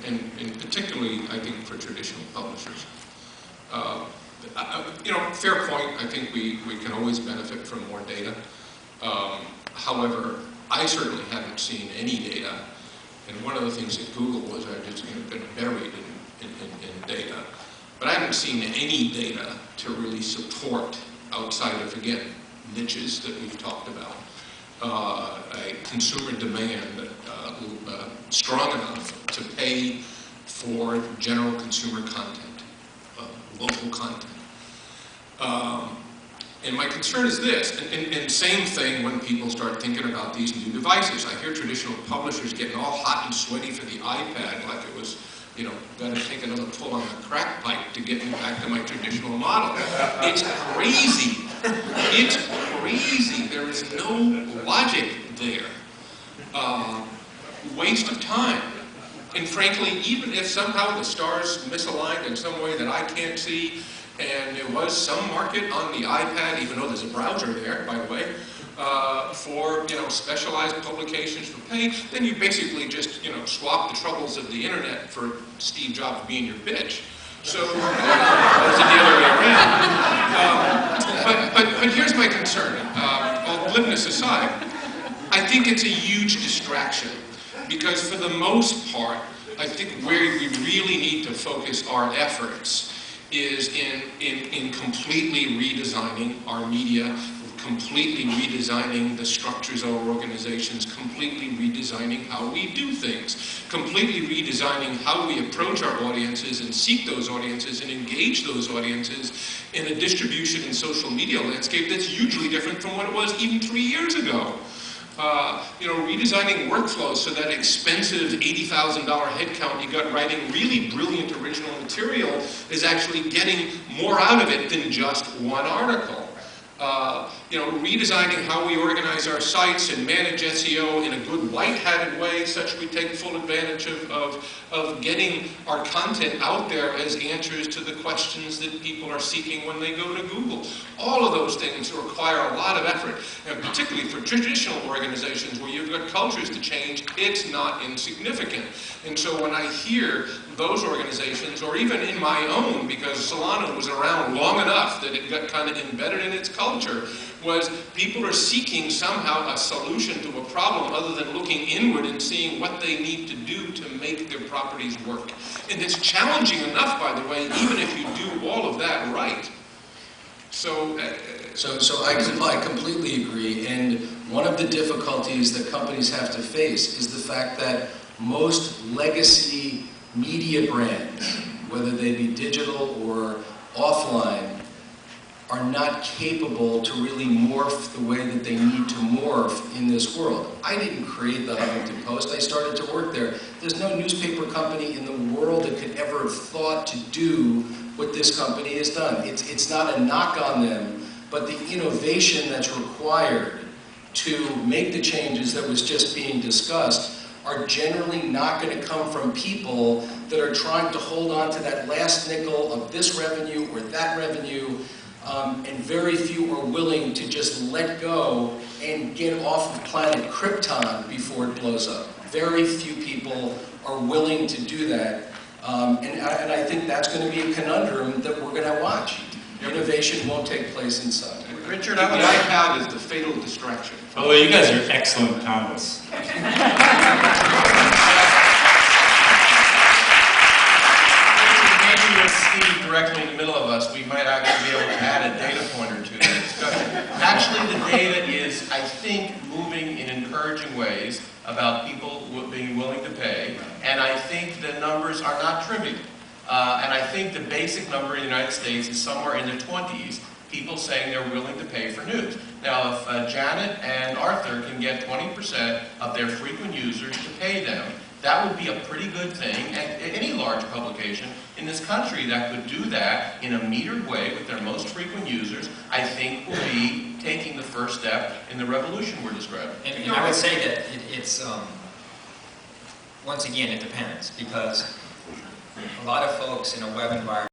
and particularly, I think, for traditional publishers. Fair point. I think we can always benefit from more data. However, I certainly haven't seen any data. And one of the things at Google was I've just been buried in data. But I haven't seen any data to really support, outside of, again, niches that we've talked about, a consumer demand strong enough to pay for general consumer content, local content. And my concern is this, and same thing when people start thinking about these new devices. I hear traditional publishers getting all hot and sweaty for the iPad like it was, gotta take another pull on the crack pipe to get me back to my traditional model. It's crazy. It's crazy. There is no logic there. Waste of time. And frankly, even if somehow the stars misaligned in some way that I can't see, and there was some market on the iPad, even though there's a browser there, by the way, for specialized publications for pay, then you basically just swap the troubles of the internet for Steve Jobs being your bitch. So that's the other way around. But here's my concern. All glibness aside, I think it's a huge distraction because for the most part, I think where we really need to focus our efforts is in completely redesigning our media, completely redesigning the structures of our organizations, completely redesigning how we do things, completely redesigning how we approach our audiences and seek those audiences and engage those audiences in a distribution and social media landscape that's hugely different from what it was even 3 years ago. Redesigning workflows so that expensive $80,000 headcount you got writing really brilliant original material is actually getting more out of it than just one article. Redesigning how we organize our sites and manage SEO in a good white-hatted way such we take full advantage of getting our content out there as answers to the questions that people are seeking when they go to Google. All of those things require a lot of effort, and particularly for traditional organizations where you've got cultures to change, it's not insignificant. And so when I hear those organizations, or even in my own, because Solano was around long enough that it got kind of embedded in its culture, was people are seeking somehow a solution to a problem other than looking inward and seeing what they need to do to make their properties work. And it's challenging enough, by the way, even if you do all of that right. So I completely agree. And one of the difficulties that companies have to face is the fact that most legacy media brands, whether they be digital or offline, are not capable to really morph the way that they need to morph in this world. I didn't create the Huffington Post. I started to work there. There's no newspaper company in the world that could ever have thought to do what this company has done. It's not a knock on them, but the innovation that's required to make the changes that was just being discussed are generally not going to come from people that are trying to hold on to that last nickel of this revenue or that revenue, and very few are willing to just let go and get off of planet Krypton before it blows up. Very few people are willing to do that, and I think that's going to be a conundrum that we're going to watch. Innovation won't take place inside. Richard, the iPad is the fatal distraction. By the way, you guys are excellent panelists. Maybe with Steve directly in the middle of us, we might actually be able to add a data point or two to the discussion. Actually, the data is, I think, moving in encouraging ways about people being willing to pay, and I think the numbers are not trivial. And I think the basic number in the United States is somewhere in the 20s, people saying they're willing to pay for news. Now, if Janet and Arthur can get 20% of their frequent users to pay them, that would be a pretty good thing. And any large publication in this country that could do that in a metered way with their most frequent users, I think will be taking the first step in the revolution we're describing. And I would say that it's, once again, it depends, because a lot of folks in a web environment